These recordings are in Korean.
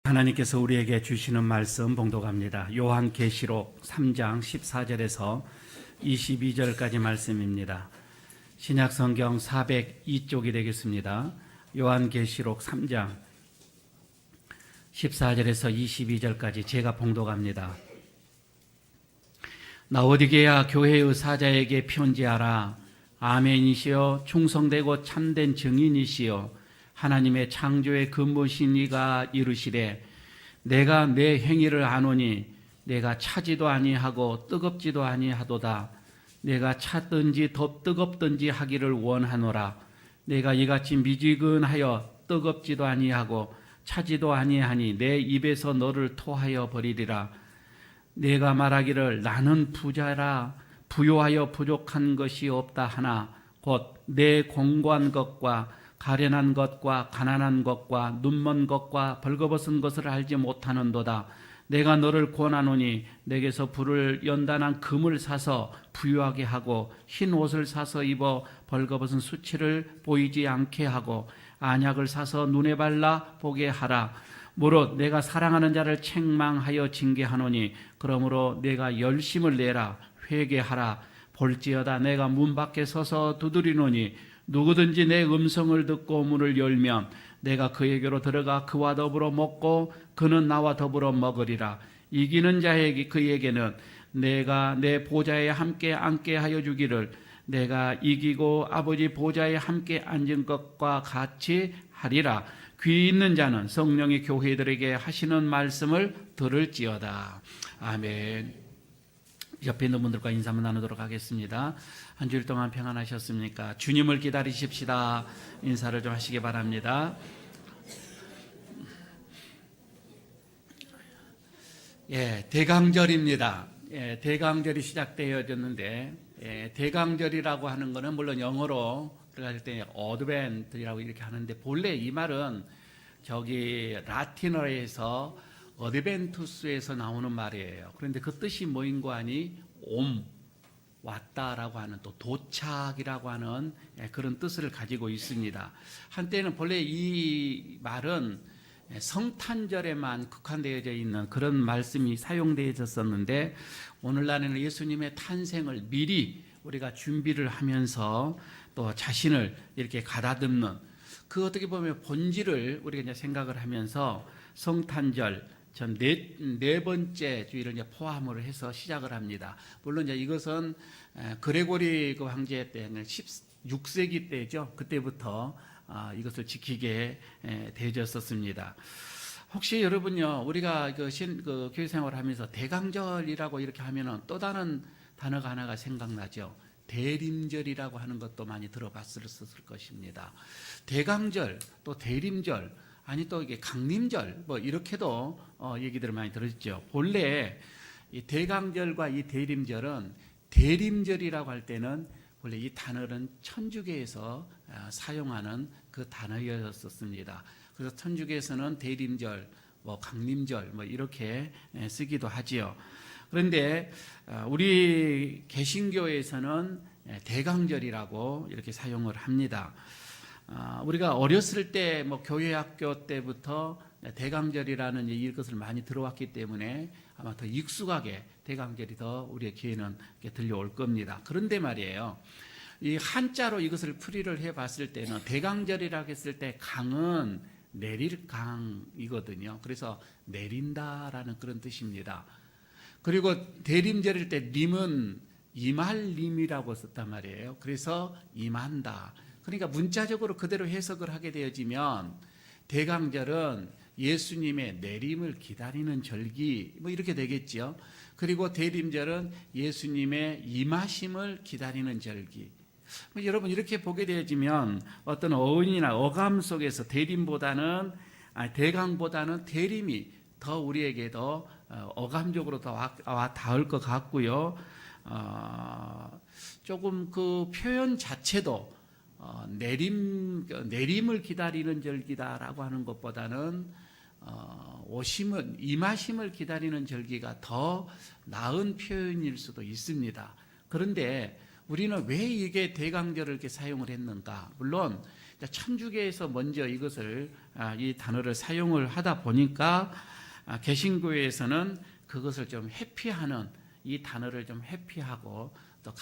하나님께서 우리에게 주시는 말씀 봉독합니다. 요한계시록 3장 14절에서 22절까지 말씀입니다. 신약성경 402쪽이 되겠습니다. 요한계시록 3장 14절에서 22절까지 제가 봉독합니다. 라오디게아 교회의 사자에게 편지하라. 아멘이시여 충성되고 참된 증인이시여 하나님의 창조의 근본신 이가 이르시되 내가 내 행위를 아노니 내가 차지도 아니하고 뜨겁지도 아니하도다. 내가 찼든지 더 뜨겁든지 하기를 원하노라. 내가 이같이 미지근하여 뜨겁지도 아니하고 차지도 아니하니 내 입에서 너를 토하여 버리리라. 내가 말하기를 나는 부자라 부요하여 부족한 것이 없다 하나 곧 내 공고한 것과 가련한 것과 가난한 것과 눈먼 것과 벌거벗은 것을 알지 못하는도다. 내가 너를 권하노니 내게서 불을 연단한 금을 사서 부유하게 하고 흰 옷을 사서 입어 벌거벗은 수치를 보이지 않게 하고 안약을 사서 눈에 발라 보게 하라. 무릇 내가 사랑하는 자를 책망하여 징계하노니 그러므로 내가 열심을 내라. 회개하라. 볼지어다 내가 문 밖에 서서 두드리노니 누구든지 내 음성을 듣고 문을 열면 내가 그에게로 들어가 그와 더불어 먹고 그는 나와 더불어 먹으리라. 이기는 자에게 그에게는 내가 내 보좌에 함께 앉게 하여 주기를 내가 이기고 아버지 보좌에 함께 앉은 것과 같이 하리라. 귀 있는 자는 성령의 교회들에게 하시는 말씀을 들을지어다. 아멘. 옆에 있는 분들과 인사 한번 나누도록 하겠습니다. 한 주일 동안 평안하셨습니까? 주님을 기다리십시다. 인사를 좀 하시기 바랍니다. 대강절입니다. 대강절이 시작되어졌는데 대강절이라고 하는 것은 물론 영어로 들어갈 때 어드벤트라고 이렇게 하는데 본래 이 말은 저기 라틴어에서 어드벤투스에서 나오는 말이에요. 그런데 그 뜻이 뭐인고 하니 왔다라고 하는 또 도착이라고 하는 그런 뜻을 가지고 있습니다. 한때는 본래 이 말은 성탄절에만 국한되어져 있는 그런 말씀이 사용되어졌었는데 오늘날에는 예수님의 탄생을 미리 우리가 준비를 하면서 또 자신을 이렇게 가다듬는 그 어떻게 보면 본질을 우리가 이제 생각을 하면서 성탄절 전 네 번째 주일을 이제 포함을 해서 시작을 합니다. 물론 이제 이것은 그레고리 그 황제 때는 16세기 때죠. 그때부터 이것을 지키게 되어졌었습니다. 혹시 여러분요, 우리가 그 교회 생활을 하면서 대강절이라고 이렇게 하면은 또 다른 단어가 하나가 생각나죠. 대림절이라고 하는 것도 많이 들어봤을 것입니다. 대강절, 또 대림절, 아니 또 이게 강림절 뭐 이렇게도 얘기들을 많이 들었죠. 본래 이 대강절과 이 대림절은 대림절이라고 할 때는 원래 이 단어는 천주교에서 사용하는 그 단어였었습니다. 그래서 천주교에서는 대림절, 뭐 강림절 뭐 이렇게 쓰기도 하지요. 그런데 우리 개신교에서는 대강절이라고 이렇게 사용을 합니다. 우리가 어렸을 때 뭐 교회 학교 때부터 대강절이라는 이것을 많이 들어왔기 때문에 아마 더 익숙하게 대강절이 더 우리의 귀에는 들려올 겁니다. 그런데 말이에요, 이 한자로 이것을 풀이를 해봤을 때는 대강절이라고 했을 때 강은 내릴 강이거든요. 그래서 내린다라는 그런 뜻입니다. 그리고 대림절일 때 림은 임할 림이라고 썼단 말이에요. 그래서 임한다. 그러니까 문자적으로 그대로 해석을 하게 되어지면 대강절은 예수님의 내림을 기다리는 절기 뭐 이렇게 되겠죠. 그리고 대림절은 예수님의 임하심을 기다리는 절기. 여러분 이렇게 보게 되어지면 어떤 어원이나 어감 속에서 대강보다는 대림이 더 우리에게 더 어감적으로 더 와 닿을 것 같고요. 조금 그 표현 자체도 내림을 기다리는 절기다라고 하는 것보다는 임하심을 기다리는 절기가 더 나은 표현일 수도 있습니다. 그런데 우리는 왜 이게 대강절을 이렇게 사용을 했는가? 물론 천주교에서 먼저 이것을 이 단어를 사용을 하다 보니까 개신교에서는 그것을 좀 회피하는, 이 단어를 좀 회피하고 또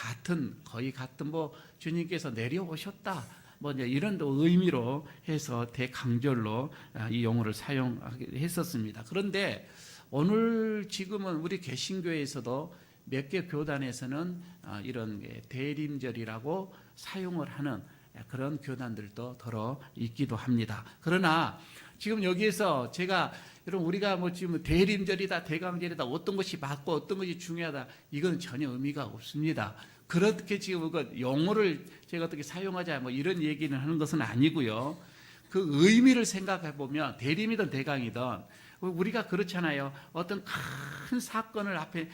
거의 같은 주님께서 내려오셨다 이제 이런 의미로 해서 대강절로 이 용어를 사용했었습니다. 그런데 오늘 지금은 우리 개신교에서도 몇 개 교단에서는 이런 대림절이라고 사용을 하는 그런 교단들도 더러 있기도 합니다. 그러나 지금 여기에서 제가 여러분 우리가 지금 대림절이다 대강절이다 어떤 것이 맞고 어떤 것이 중요하다 이건 전혀 의미가 없습니다. 그렇게 지금 용어를 제가 어떻게 사용하자 이런 얘기는 하는 것은 아니고요. 그 의미를 생각해 보면 대림이든 대강이든 우리가 그렇잖아요. 어떤 큰 사건을 앞에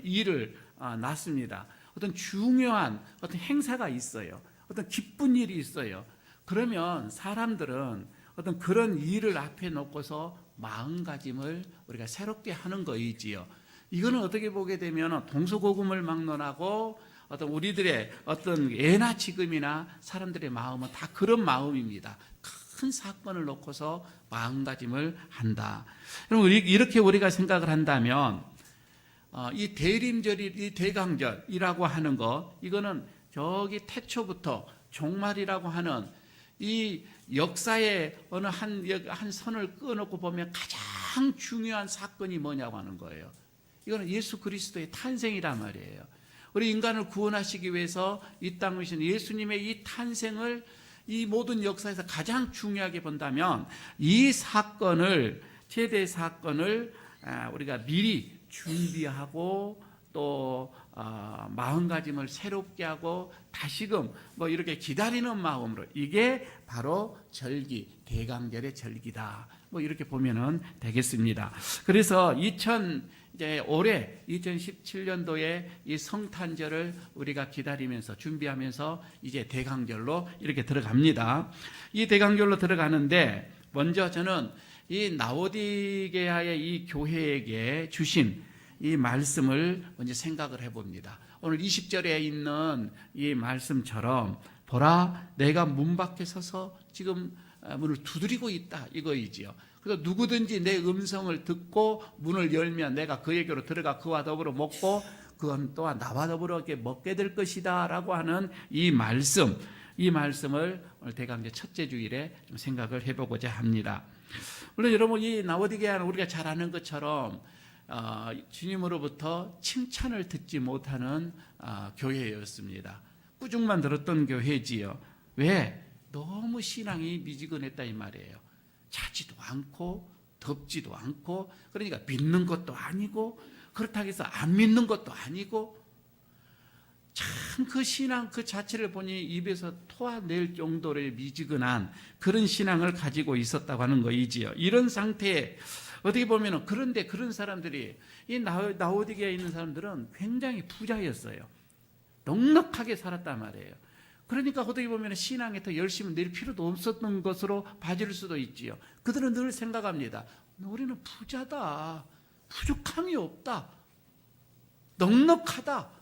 일을 났습니다. 어떤 중요한 어떤 행사가 있어요. 어떤 기쁜 일이 있어요. 그러면 사람들은 어떤 그런 일을 앞에 놓고서 마음가짐을 우리가 새롭게 하는 거이지요. 이거는 어떻게 보게 되면 동서고금을 막론하고 어떤 우리들의 어떤 예나 지금이나 사람들의 마음은 다 그런 마음입니다. 큰 사건을 놓고서 마음가짐을 한다. 그럼 이렇게 우리가 생각을 한다면 이 대림절이 이 대강절이라고 하는 거 이거는 저기 태초부터 종말이라고 하는 이 역사의 어느 한 선을 끊어놓고 보면 가장 중요한 사건이 뭐냐고 하는 거예요. 이거는 예수 그리스도의 탄생이란 말이에요. 우리 인간을 구원하시기 위해서 이 땅에 오신 예수님의 이 탄생을 이 모든 역사에서 가장 중요하게 본다면 이 사건을 최대 사건을 우리가 미리 준비하고 또 마음가짐을 새롭게 하고 다시금 이렇게 기다리는 마음으로 이게 바로 절기 대강절의 절기다 이렇게 보면은 되겠습니다. 그래서 올해 2017년도에 이 성탄절을 우리가 기다리면서 준비하면서 이제 대강절로 이렇게 들어갑니다. 이 대강절로 들어가는데 먼저 저는 이 라오디게아의 이 교회에게 주신 이 말씀을 먼저 생각을 해봅니다. 오늘 20절에 있는 이 말씀처럼 보라 내가 문 밖에 서서 지금 문을 두드리고 있다 이거이지요. 그래서 누구든지 내 음성을 듣고 문을 열면 내가 그에게로 들어가 그와 더불어 먹고 그건 또한 나와 더불어 이렇게 먹게 될 것이다 라고 하는 이 말씀을 오늘 대강절 첫째 주일에 좀 생각을 해보고자 합니다. 물론 여러분 이 라오디게아는 우리가 잘 아는 것처럼 주님으로부터 칭찬을 듣지 못하는 교회였습니다. 꾸중만 들었던 교회지요. 왜? 너무 신앙이 미지근했다 이 말이에요. 차지도 않고 덥지도 않고 그러니까 믿는 것도 아니고 그렇다고 해서 안 믿는 것도 아니고 참 그 신앙 그 자체를 보니 입에서 토해낼 정도의 미지근한 그런 신앙을 가지고 있었다고 하는 거이지요. 이런 상태에 어떻게 보면 그런데 그런 사람들이 이 라오디게아에 있는 사람들은 굉장히 부자였어요. 넉넉하게 살았단 말이에요. 그러니까 어떻게 보면 신앙에 더 열심히 낼 필요도 없었던 것으로 봐질 수도 있지요. 그들은 늘 생각합니다. 우리는 부자다. 부족함이 없다. 넉넉하다.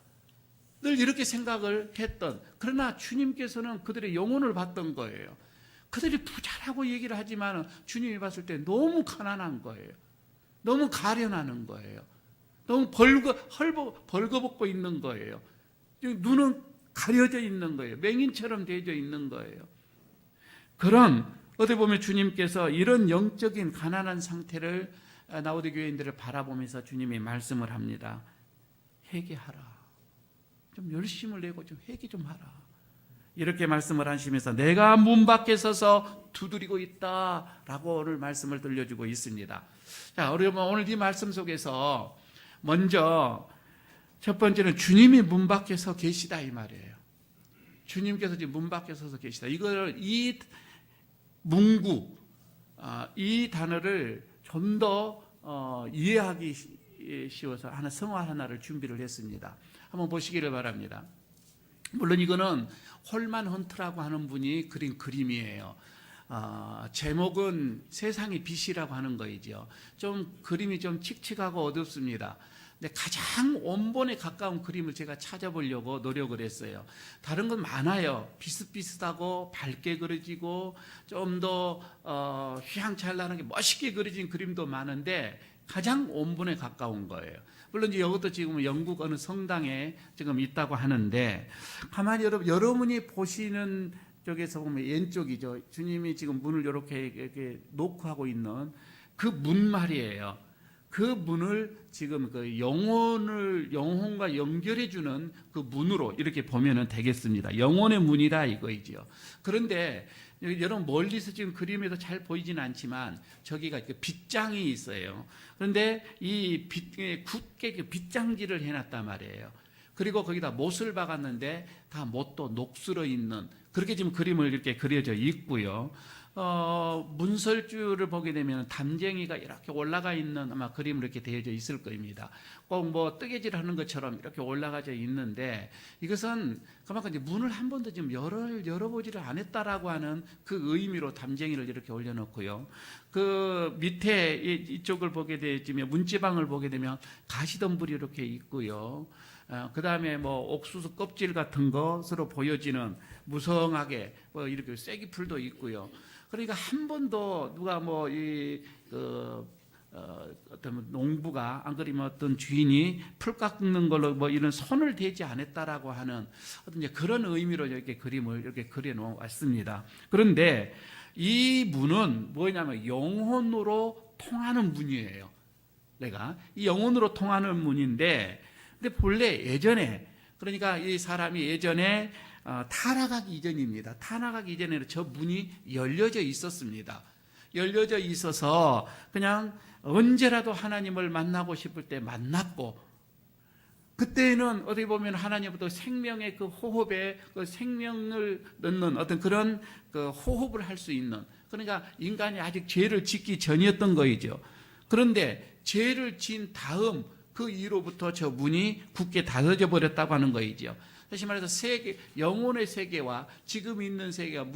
늘 이렇게 생각을 했던 그러나 주님께서는 그들의 영혼을 봤던 거예요. 그들이 부자라고 얘기를 하지만 주님이 봤을 때 너무 가난한 거예요. 너무 가련하는 거예요. 너무 벌거벗고 있는 거예요. 눈은 가려져 있는 거예요. 맹인처럼 되어져 있는 거예요. 그런 어떻게 보면 주님께서 이런 영적인 가난한 상태를 라오디게아 교인들을 바라보면서 주님이 말씀을 합니다. 회개하라. 좀 열심을 내고 좀 회개 좀 하라. 이렇게 말씀을 하시면서 내가 문 밖에 서서 두드리고 있다라고 오늘 말씀을 들려주고 있습니다. 자, 여러분 오늘 이 말씀 속에서 먼저 첫 번째는 주님이 문 밖에 서 계시다 이 말이에요. 주님께서 지금 문 밖에 서서 계시다. 이 문구, 이 단어를 좀 더 이해하기 쉬워서 성화 하나를 준비를 했습니다. 한번 보시기를 바랍니다. 물론 이거는 홀만 헌트라고 하는 분이 그린 그림이에요. 제목은 세상의 빛이라고 하는 거이죠. 좀 그림이 좀 칙칙하고 어둡습니다. 근데 가장 원본에 가까운 그림을 제가 찾아보려고 노력을 했어요. 다른 건 많아요. 비슷비슷하고 밝게 그려지고 좀 더 휘황찬란하게 멋있게 그려진 그림도 많은데 가장 원본에 가까운 거예요. 물론 이제 이것도 지금 영국 어느 성당에 지금 있다고 하는데, 가만히 여러분이 보시는 쪽에서 보면 왼쪽이죠. 주님이 지금 문을 이렇게 놓고 하고 있는 그 문 말이에요. 그 문을 지금 그 영혼과 연결해주는 그 문으로 이렇게 보면 되겠습니다. 영혼의 문이다 이거이죠. 그런데 여러분 멀리서 지금 그림에도 잘 보이지는 않지만 저기가 빗장이 있어요. 그런데 이 굳게 그 빗장질을 해놨단 말이에요. 그리고 거기다 못을 박았는데 다 못도 녹슬어 있는, 그렇게 지금 그림을 이렇게 그려져 있고요. 문설주를 보게 되면 담쟁이가 이렇게 올라가 있는 아마 그림으로 이렇게 되어져 있을 겁니다. 꼭 뭐 뜨개질 하는 것처럼 이렇게 올라가져 있는데, 이것은 그만큼 이제 문을 한 번도 지금 열어보지를 않았다라고 하는 그 의미로 담쟁이를 이렇게 올려놓고요. 그 밑에 이쪽을 보게 되면 문지방을 보게 되면 가시덤불이 이렇게 있고요. 그 다음에 뭐 옥수수 껍질 같은 것으로 보여지는 무성하게 뭐 이렇게 쐐기풀도 있고요. 그러니까 한 번도 누가 뭐 어떤 농부가 안 그러면 어떤 주인이 풀 깎는 걸로 뭐 이런 손을 대지 않았다라고 하는 어떤 이제 그런 의미로 이렇게 그림을 이렇게 그려 놓았습니다. 그런데 이 문은 뭐냐면 영혼으로 통하는 문이에요. 내가 이 영혼으로 통하는 문인데, 근데 본래 예전에, 그러니까 이 사람이 예전에 타락하기 이전입니다. 타락하기 이전에는 저 문이 열려져 있었습니다. 열려져 있어서 그냥 언제라도 하나님을 만나고 싶을 때 만났고, 그때는 어떻게 보면 하나님부터 생명의 그 호흡에 그 생명을 넣는 어떤 그런 그 호흡을 할 수 있는, 그러니까 인간이 아직 죄를 짓기 전이었던 거이죠. 그런데 죄를 지은 다음 그 이후로부터 저 문이 굳게 닫아져 버렸다고 하는 거이죠. 다시 말해서 세계, 영혼의 세계와 지금 있는 세계가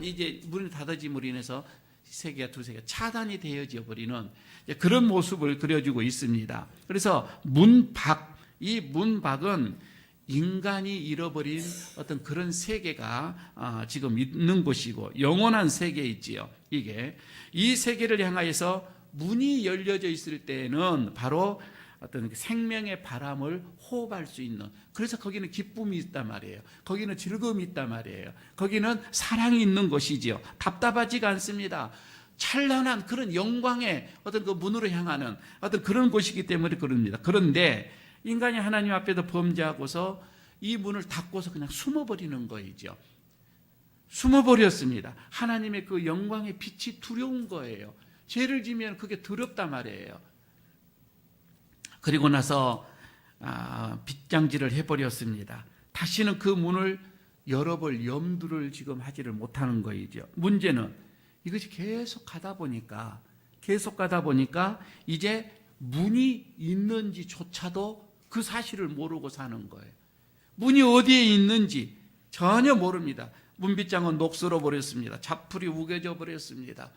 이제 문이 닫아짐으로 인해서 세계가 두 세계가 차단이 되어져 버리는 그런 모습을 그려주고 있습니다. 그래서 이 문밖은 인간이 잃어버린 어떤 그런 세계가 지금 있는 곳이고, 영원한 세계 있지요. 이 세계를 향하여서 문이 열려져 있을 때는 바로 어떤 생명의 바람을 호흡할 수 있는, 그래서 거기는 기쁨이 있단 말이에요. 거기는 즐거움이 있단 말이에요. 거기는 사랑이 있는 곳이지요. 답답하지가 않습니다. 찬란한 그런 영광의 어떤 그 문으로 향하는 어떤 그런 곳이기 때문에 그럽니다. 그런데 인간이 하나님 앞에서 범죄하고서 이 문을 닫고서 그냥 숨어버리는 거이죠. 숨어버렸습니다. 하나님의 그 영광의 빛이 두려운 거예요. 죄를 지면 그게 더럽단 말이에요. 그리고 나서 빗장질을 해버렸습니다. 다시는 그 문을 열어볼 염두를 지금 하지를 못하는 거이죠. 문제는 이것이 계속 가다 보니까 이제 문이 있는지조차도 그 사실을 모르고 사는 거예요. 문이 어디에 있는지 전혀 모릅니다. 문빗장은 녹슬어 버렸습니다. 자풀이 우겨져 버렸습니다.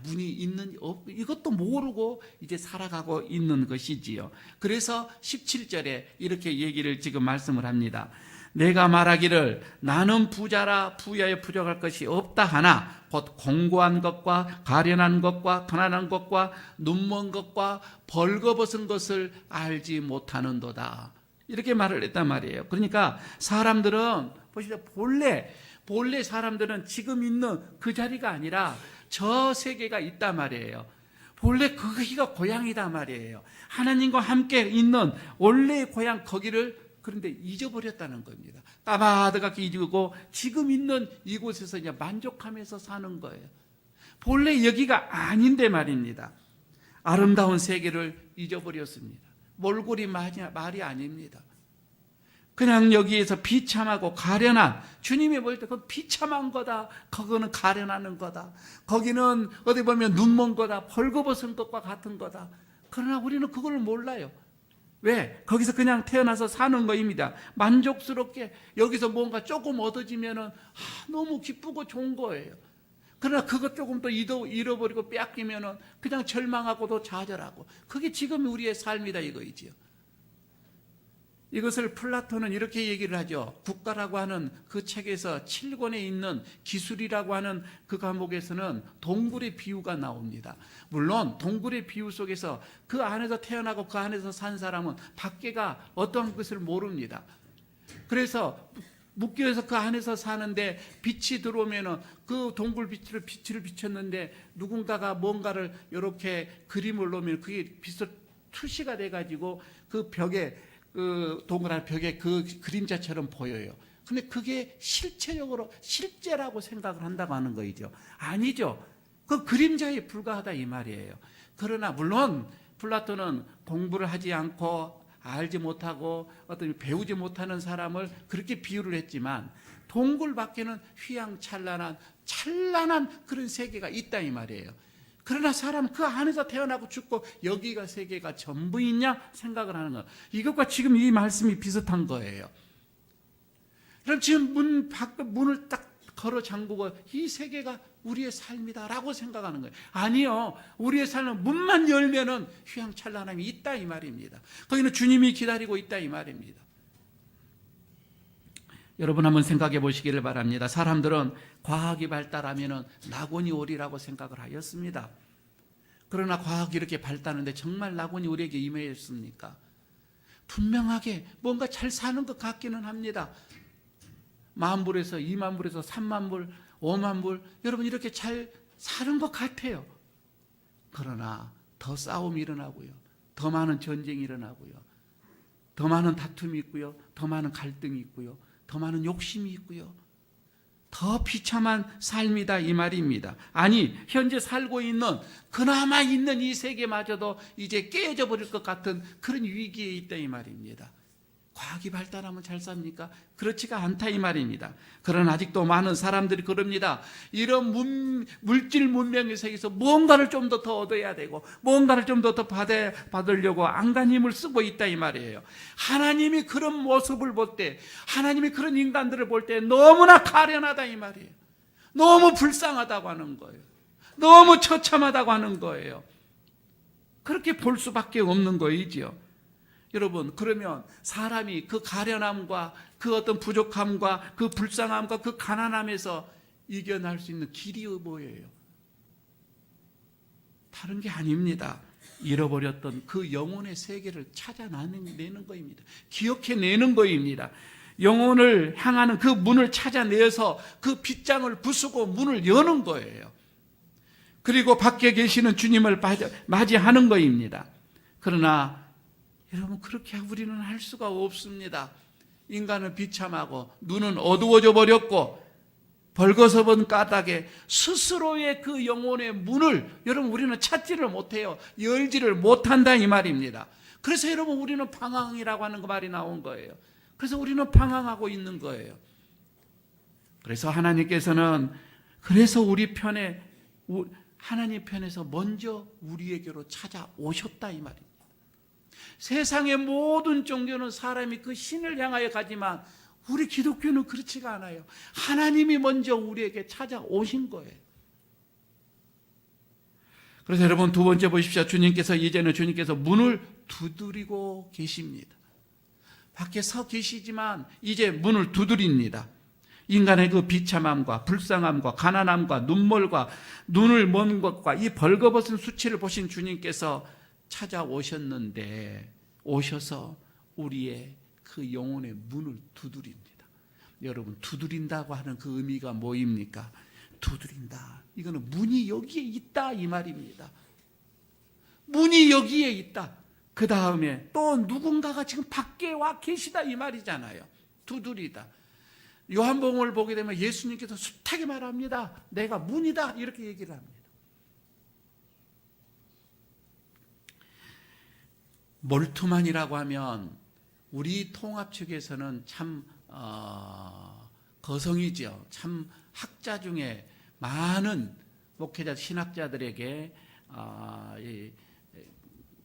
문이 있는지 이것도 모르고 이제 살아가고 있는 것이지요. 그래서 17절에 이렇게 얘기를 지금 말씀을 합니다. 내가 말하기를 나는 부자라 부여에 부족할 것이 없다 하나 곧 공고한 것과 가련한 것과 가난한 것과 눈먼 것과 벌거벗은 것을 알지 못하는도다. 이렇게 말을 했단 말이에요. 그러니까 사람들은 보시죠. 본래 사람들은 지금 있는 그 자리가 아니라 저 세계가 있단 말이에요. 본래 거기가 고향이단 말이에요. 하나님과 함께 있는 원래의 고향 거기를 그런데 잊어버렸다는 겁니다. 따바드갑게 잊고 지금 있는 이곳에서 이제 만족하면서 사는 거예요. 본래 여기가 아닌데 말입니다. 아름다운 세계를 잊어버렸습니다. 몰골이 말이 아닙니다. 그냥 여기에서 비참하고 가련한, 주님이 볼 때 그건 비참한 거다, 그거는 가련하는 거다, 거기는 어디 보면 눈먼 거다, 벌거벗은 것과 같은 거다. 그러나 우리는 그걸 몰라요. 왜? 거기서 그냥 태어나서 사는 거입니다. 만족스럽게 여기서 뭔가 조금 얻어지면은 너무 기쁘고 좋은 거예요. 그러나 그것 조금 더 잃어버리고 뺏기면은 그냥 절망하고도 좌절하고, 그게 지금 우리의 삶이다 이거이지요. 이것을 플라톤은 이렇게 얘기를 하죠. 국가라고 하는 그 책에서 7권에 있는 기술이라고 하는 그 과목에서는 동굴의 비유가 나옵니다. 물론 동굴의 비유 속에서 그 안에서 태어나고 그 안에서 산 사람은 밖에가 어떠한 것을 모릅니다. 그래서 묶여서 그 안에서 사는데 빛이 들어오면은 그 동굴 빛을 비쳤는데 누군가가 뭔가를 이렇게 그림을 놓으면 그게 빛을 투시가 돼가지고 그 벽에 그 동그란 벽에 그 그림자처럼 보여요. 근데 그게 실체적으로 실제라고 생각을 한다고 하는 거이죠. 아니죠. 그 그림자에 불과하다 이 말이에요. 그러나 물론 플라톤은 공부를 하지 않고 알지 못하고 어떤 배우지 못하는 사람을 그렇게 비유를 했지만 동굴 밖에는 휘황찬란한 그런 세계가 있다 이 말이에요. 그러나 사람은 그 안에서 태어나고 죽고 여기가 세계가 전부 있냐 생각을 하는 거예요. 이것과 지금 이 말씀이 비슷한 거예요. 그럼 지금 문을 딱 걸어 잠그고 이 세계가 우리의 삶이다라고 생각하는 거예요. 아니요. 우리의 삶은 문만 열면은 휘황찬란함이 있다 이 말입니다. 거기는 주님이 기다리고 있다 이 말입니다. 여러분 한번 생각해 보시기를 바랍니다. 사람들은 과학이 발달하면은 낙원이 오리라고 생각을 하였습니다. 그러나 과학이 이렇게 발달하는데 정말 낙원이 우리에게 임했습니까? 분명하게 뭔가 잘 사는 것 같기는 합니다. 10,000불에서 20,000불에서 30,000불, 50,000불 여러분 이렇게 잘 사는 것 같아요. 그러나 더 싸움이 일어나고요. 더 많은 전쟁이 일어나고요. 더 많은 다툼이 있고요. 더 많은 갈등이 있고요. 더 많은 욕심이 있고요. 더 비참한 삶이다 이 말입니다. 아니 현재 살고 있는 그나마 있는 이 세계마저도 이제 깨져 버릴 것 같은 그런 위기에 있다 이 말입니다. 과학이 발달하면 잘 삽니까? 그렇지가 않다 이 말입니다. 그러나 아직도 많은 사람들이 그럽니다. 이런 물질 문명의 세계에서 뭔가를 좀 더 얻어야 되고 뭔가를 좀 더 받으려고 안간 힘을 쓰고 있다 이 말이에요. 하나님이 그런 모습을 볼 때, 하나님이 그런 인간들을 볼 때 너무나 가련하다 이 말이에요. 너무 불쌍하다고 하는 거예요. 너무 처참하다고 하는 거예요. 그렇게 볼 수밖에 없는 거이지요. 여러분 그러면 사람이 그 가련함과 그 어떤 부족함과 그 불쌍함과 그 가난함에서 이겨낼 수 있는 길이 뭐예요? 다른 게 아닙니다. 잃어버렸던 그 영혼의 세계를 찾아내는 거입니다. 기억해내는 거입니다. 영혼을 향하는 그 문을 찾아내서 그 빗장을 부수고 문을 여는 거예요. 그리고 밖에 계시는 주님을 맞이하는 거입니다. 그러나 여러분 그렇게 우리는 할 수가 없습니다. 인간은 비참하고 눈은 어두워져 버렸고 벌거벗은 까닭에 스스로의 그 영혼의 문을 여러분 우리는 찾지를 못해요. 열지를 못한다 이 말입니다. 그래서 여러분 우리는 방황이라고 하는 그 말이 나온 거예요. 그래서 우리는 방황하고 있는 거예요. 그래서 하나님께서는 그래서 우리 편에 하나님 편에서 먼저 우리에게로 찾아오셨다 이 말입니다. 세상의 모든 종교는 사람이 그 신을 향하여 가지만 우리 기독교는 그렇지가 않아요. 하나님이 먼저 우리에게 찾아오신 거예요. 그래서 여러분 두 번째 보십시오. 이제는 주님께서 문을 두드리고 계십니다. 밖에 서 계시지만 이제 문을 두드립니다. 인간의 그 비참함과 불쌍함과 가난함과 눈물과 눈을 먼 것과 이 벌거벗은 수치를 보신 주님께서 찾아오셨는데 오셔서 우리의 그 영혼의 문을 두드립니다. 여러분 두드린다고 하는 그 의미가 뭐입니까? 두드린다. 이거는 문이 여기에 있다 이 말입니다. 문이 여기에 있다. 그 다음에 또 누군가가 지금 밖에 와 계시다 이 말이잖아요. 두드리다. 요한복음을 보게 되면 예수님께서 숱하게 말합니다. 내가 문이다 이렇게 얘기를 합니다. 몰트만이라고 하면 우리 통합 측에서는 참 거성이죠. 참 학자 중에 많은 목회자 신학자들에게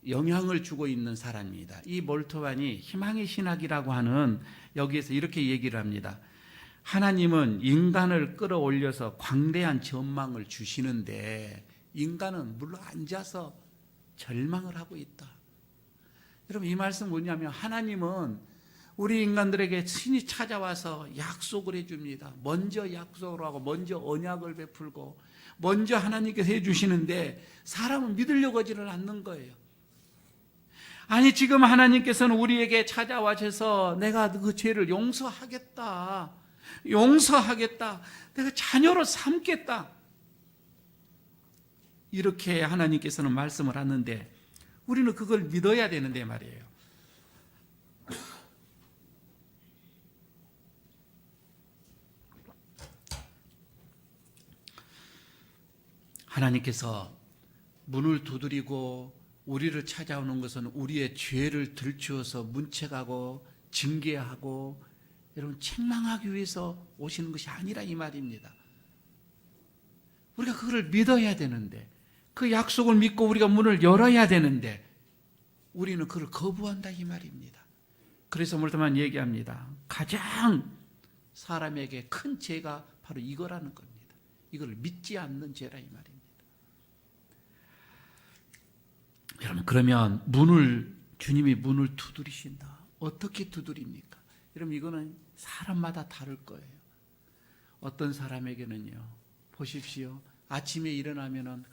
영향을 주고 있는 사람입니다. 이 몰트만이 희망의 신학이라고 하는 여기에서 이렇게 얘기를 합니다. 하나님은 인간을 끌어올려서 광대한 전망을 주시는데 인간은 물로 앉아서 절망을 하고 있다. 여러분 이 말씀 뭐냐면 하나님은 우리 인간들에게 신이 찾아와서 약속을 해줍니다. 먼저 약속을 하고 먼저 언약을 베풀고 먼저 하나님께서 해주시는데 사람은 믿으려고 하지를 않는 거예요. 아니 지금 하나님께서는 우리에게 찾아와셔서 내가 그 죄를 용서하겠다, 내가 자녀로 삼겠다, 이렇게 하나님께서는 말씀을 하는데 우리는 그걸 믿어야 되는데 말이에요. 하나님께서 문을 두드리고 우리를 찾아오는 것은 우리의 죄를 들추어서 문책하고 징계하고 여러분 책망하기 위해서 오시는 것이 아니라 이 말입니다. 우리가 그걸 믿어야 되는데, 그 약속을 믿고 우리가 문을 열어야 되는데 우리는 그걸 거부한다 이 말입니다. 그래서 물다만 얘기합니다. 가장 사람에게 큰 죄가 바로 이거라는 겁니다. 이걸 믿지 않는 죄라 이 말입니다. 여러분, 그러면 주님이 문을 두드리신다. 어떻게 두드립니까? 여러분, 이거는 사람마다 다를 거예요. 어떤 사람에게는요, 보십시오. 아침에 일어나면은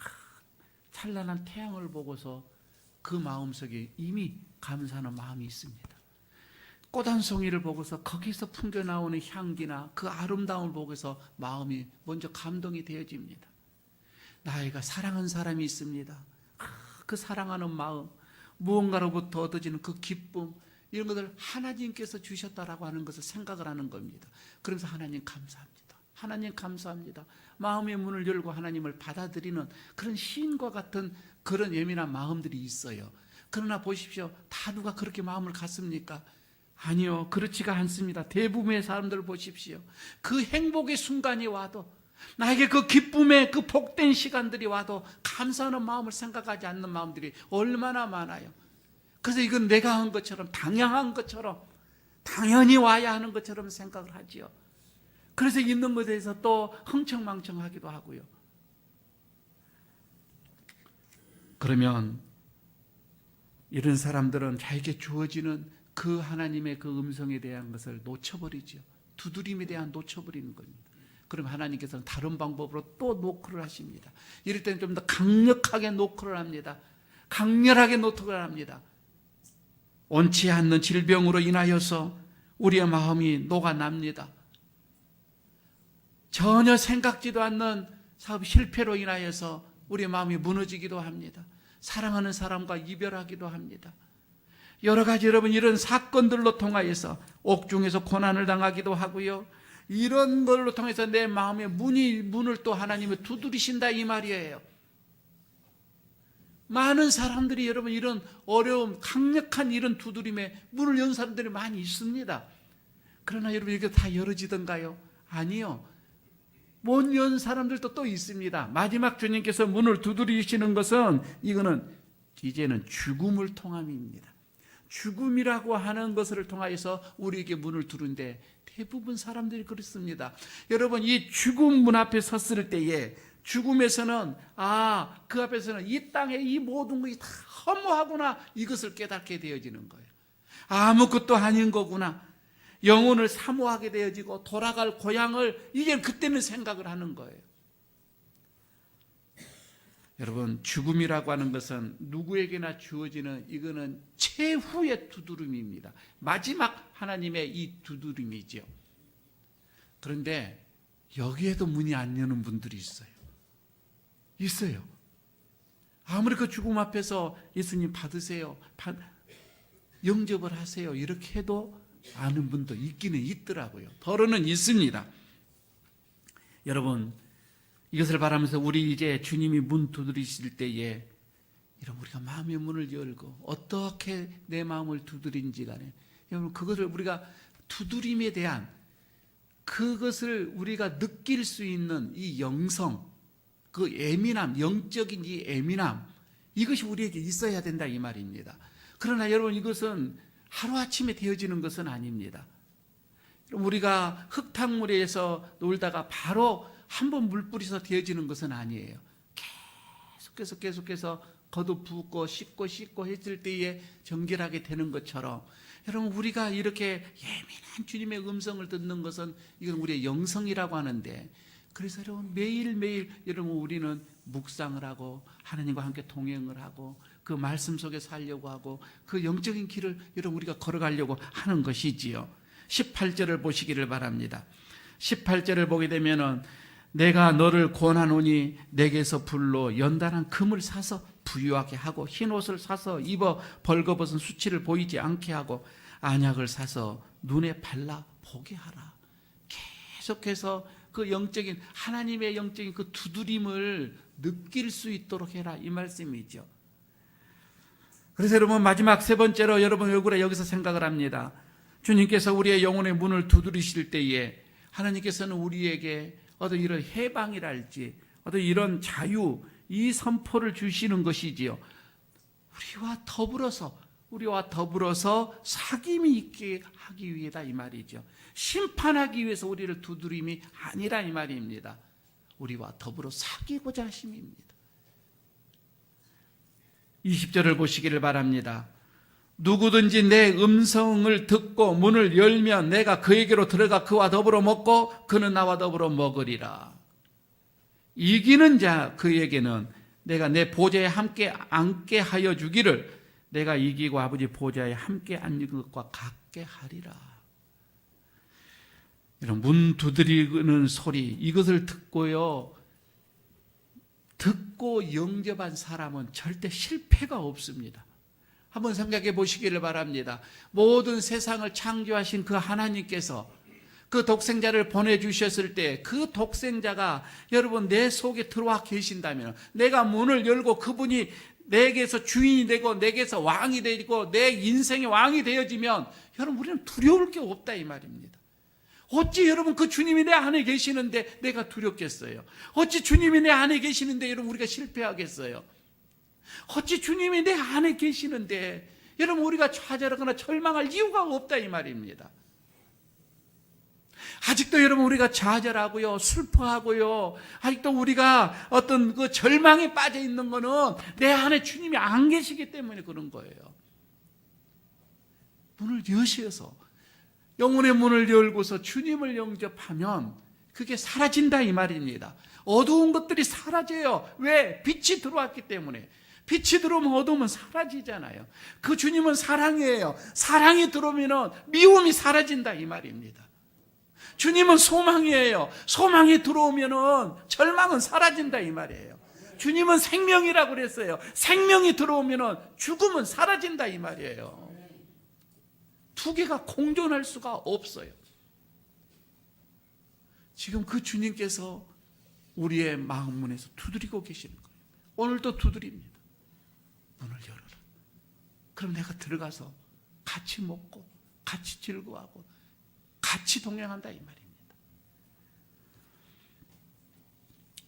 찬란한 태양을 보고서 그 마음속에 이미 감사하는 마음이 있습니다. 꽃 한 송이를 보고서 거기서 풍겨나오는 향기나 그 아름다움을 보고서 마음이 먼저 감동이 되어집니다. 나이가 사랑하는 사람이 있습니다. 그 사랑하는 마음, 무언가로부터 얻어지는 그 기쁨, 이런 것을 하나님께서 주셨다라고 하는 것을 생각을 하는 겁니다. 그러면서 하나님 감사합니다. 하나님 감사합니다. 마음의 문을 열고 하나님을 받아들이는 그런 시인과 같은 그런 예민한 마음들이 있어요. 그러나 보십시오. 다 누가 그렇게 마음을 갖습니까? 아니요, 그렇지가 않습니다. 대부분의 사람들 보십시오. 그 행복의 순간이 와도, 나에게 그 기쁨의 그 복된 시간들이 와도 감사하는 마음을 생각하지 않는 마음들이 얼마나 많아요. 그래서 이건 내가 한 것처럼, 당연한 것처럼, 당연히 와야 하는 것처럼 생각을 하지요. 그래서 있는 것에 대해서 또 흥청망청하기도 하고요. 그러면 이런 사람들은 자기에게 주어지는 그 하나님의 그 음성에 대한 것을 놓쳐버리죠. 두드림에 대한 놓쳐버리는 겁니다. 그럼 하나님께서는 다른 방법으로 또 노크를 하십니다. 이럴 때는 좀 더 강력하게 노크를 합니다. 강렬하게 노크를 합니다. 원치 않는 질병으로 인하여서 우리의 마음이 녹아납니다. 전혀 생각지도 않는 사업 실패로 인하여서 우리의 마음이 무너지기도 합니다. 사랑하는 사람과 이별하기도 합니다. 여러 가지 여러분 이런 사건들로 통하여서 옥중에서 고난을 당하기도 하고요. 이런 걸로 통해서 내 마음의 문을 또 하나님이 두드리신다 이 말이에요. 많은 사람들이 여러분 이런 어려움, 강력한 이런 두드림에 문을 연 사람들이 많이 있습니다. 그러나 여러분 이게 다 열어지던가요? 아니요. 못 연 사람들도 또 있습니다. 마지막 주님께서 문을 두드리시는 것은 이제는 죽음을 통함입니다. 죽음이라고 하는 것을 통하여서 우리에게 문을 두는데 대부분 사람들이 그렇습니다. 여러분 이 죽음 문 앞에 섰을 때에 죽음에서는 그 앞에서는 이 땅의 이 모든 것이 다 허무하구나 이것을 깨닫게 되어지는 거예요. 아무것도 아닌 거구나. 영혼을 사모하게 되어지고 돌아갈 고향을 이제 그때는 생각을 하는 거예요. 여러분 죽음이라고 하는 것은 누구에게나 주어지는 이거는 최후의 두드림입니다. 마지막 하나님의 이 두드림이죠. 그런데 여기에도 문이 안 여는 분들이 있어요. 아무리 그 죽음 앞에서 예수님 받으세요, 영접을 하세요 이렇게 해도 아는 분도 있기는 있더라고요. 더러는 있습니다. 여러분 이것을 바라면서 우리 이제 주님이 문 두드리실 때에 여러분 우리가 마음의 문을 열고 어떻게 내 마음을 두드린지 간에 여러분 그것을 우리가 두드림에 대한 그것을 우리가 느낄 수 있는 이 영성, 그 예민함, 영적인 이 예민함 이것이 우리에게 있어야 된다 이 말입니다. 그러나 여러분 이것은 하루아침에 되어지는 것은 아닙니다. 우리가 흙탕물에서 놀다가 바로 한 번 물 뿌려서 되어지는 것은 아니에요. 계속해서 걷어붓고 씻고 했을 때에 정결하게 되는 것처럼 여러분 우리가 이렇게 예민한 주님의 음성을 듣는 것은 이건 우리의 영성이라고 하는데, 그래서 여러분 매일매일 여러분 우리는 묵상을 하고 하나님과 함께 동행을 하고 그 말씀 속에 살려고 하고 그 영적인 길을 여러분 우리가 걸어가려고 하는 것이지요. 18절을 보시기를 바랍니다. 18절을 보게 되면은 내가 너를 권하노니 내게서 불로 연단한 금을 사서 부유하게 하고 흰 옷을 사서 입어 벌거벗은 수치를 보이지 않게 하고 안약을 사서 눈에 발라 보게 하라. 계속해서 그 영적인 하나님의 영적인 그 두드림을 느낄 수 있도록 해라, 이 말씀이죠. 그래서 여러분 마지막 세 번째로 여러분 얼굴에 여기서 생각을 합니다. 주님께서 우리의 영혼의 문을 두드리실 때에 하나님께서는 우리에게 어떤 이런 해방이랄지 어떤 이런 자유, 이 선포를 주시는 것이지요. 우리와 더불어서 사귐이 있게 하기 위해다, 이 말이죠. 심판하기 위해서 우리를 두드림이 아니라 이 말입니다. 우리와 더불어 사귀고자 하심입니다. 20절을 보시기를 바랍니다. 누구든지 내 음성을 듣고 문을 열면 내가 그에게로 들어가 그와 더불어 먹고 그는 나와 더불어 먹으리라. 이기는 자 그에게는 내가 내 보좌에 함께 앉게 하여 주기를 내가 이기고 아버지 보좌에 함께 앉는 것과 같게 하리라. 이런 문 두드리는 소리, 이것을 듣고요, 듣고 영접한 사람은 절대 실패가 없습니다. 한번 생각해 보시기를 바랍니다. 모든 세상을 창조하신 그 하나님께서 그 독생자를 보내주셨을 때 그 독생자가 여러분 내 속에 들어와 계신다면, 내가 문을 열고 그분이 내게서 주인이 되고 내게서 왕이 되고 내 인생의 왕이 되어지면 여러분 우리는 두려울 게 없다, 이 말입니다. 어찌 여러분 그 주님이 내 안에 계시는데 내가 두렵겠어요? 어찌 주님이 내 안에 계시는데 여러분 우리가 실패하겠어요? 어찌 주님이 내 안에 계시는데 여러분 우리가 좌절하거나 절망할 이유가 없다, 이 말입니다. 아직도 여러분 우리가 좌절하고요, 슬퍼하고요, 아직도 우리가 어떤 그 절망에 빠져 있는 거는 내 안에 주님이 안 계시기 때문에 그런 거예요. 문을 여셔서, 영혼의 문을 열고서 주님을 영접하면 그게 사라진다, 이 말입니다. 어두운 것들이 사라져요. 왜? 빛이 들어왔기 때문에. 빛이 들어오면 어두움은 사라지잖아요. 그 주님은 사랑이에요. 사랑이 들어오면 미움이 사라진다, 이 말입니다. 주님은 소망이에요. 소망이 들어오면 절망은 사라진다, 이 말이에요. 주님은 생명이라고 그랬어요. 생명이 들어오면 죽음은 사라진다, 이 말이에요. 두 개가 공존할 수가 없어요. 지금 그 주님께서 우리의 마음 문에서 두드리고 계시는 거예요. 오늘도 두드립니다. 문을 열어라. 그럼 내가 들어가서 같이 먹고 같이 즐거워하고 같이 동행한다, 이 말입니다.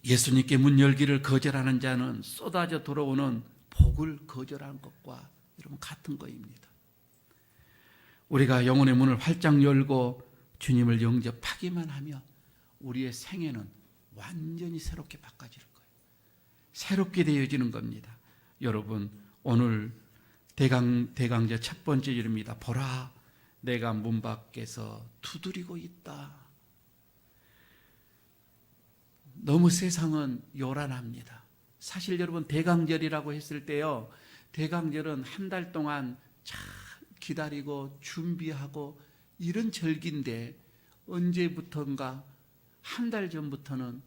예수님께 문 열기를 거절하는 자는 쏟아져 들어오는 복을 거절하는 것과 여러분 같은 거입니다. 우리가 영혼의 문을 활짝 열고 주님을 영접하기만 하면 우리의 생애는 완전히 새롭게 바꿔질 거예요. 새롭게 되어지는 겁니다. 여러분 오늘 대강제 첫 번째 절입니다. 보라, 내가 문 밖에서 두드리고 있다. 너무 세상은 요란합니다. 사실 여러분 대강절이라고 했을 때요, 대강절은 한 달 동안 참 기다리고 준비하고 이런 절기인데 언제부턴가 한 달 전부터는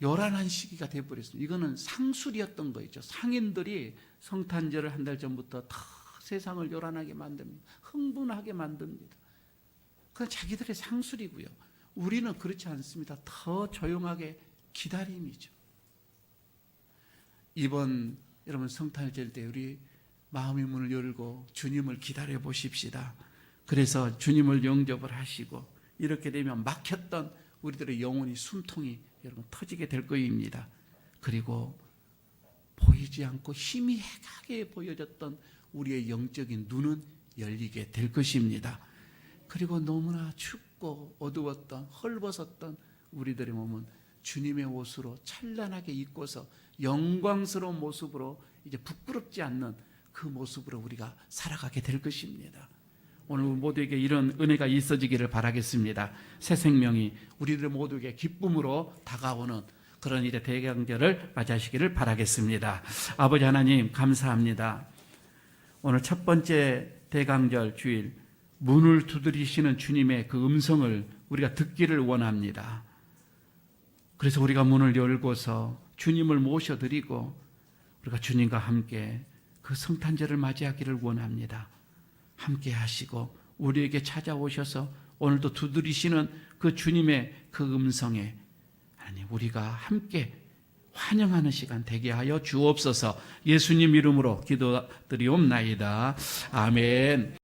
요란한 시기가 되어버렸습니다. 이거는 상술이었던 거죠. 상인들이 성탄절을 한 달 전부터 다 세상을 요란하게 만듭니다. 흥분하게 만듭니다. 그건 자기들의 상술이고요. 우리는 그렇지 않습니다. 더 조용하게 기다림이죠. 이번 여러분 성탄절 때 우리 마음의 문을 열고 주님을 기다려 보십시다. 그래서 주님을 영접을 하시고 이렇게 되면 막혔던 우리들의 영혼이 숨통이 여러분 터지게 될 것입니다. 그리고 보이지 않고 희미하게 보여졌던 우리의 영적인 눈은 열리게 될 것입니다. 그리고 너무나 춥고 어두웠던 헐벗었던 우리들의 몸은 주님의 옷으로 찬란하게 입고서 영광스러운 모습으로 이제 부끄럽지 않는 그 모습으로 우리가 살아가게 될 것입니다. 오늘 모두에게 이런 은혜가 있어지기를 바라겠습니다. 새 생명이 우리들 모두에게 기쁨으로 다가오는 그런 일의 대강절을 맞이하시기를 바라겠습니다. 아버지 하나님 감사합니다. 오늘 첫 번째 대강절 주일 문을 두드리시는 주님의 그 음성을 우리가 듣기를 원합니다. 그래서 우리가 문을 열고서 주님을 모셔드리고 우리가 주님과 함께 그 성탄절을 맞이하기를 원합니다. 함께 하시고 우리에게 찾아오셔서 오늘도 두드리시는 그 주님의 그 음성에 하나님 우리가 함께 환영하는 시간 되게 하여 주옵소서. 예수님 이름으로 기도드리옵나이다. 아멘.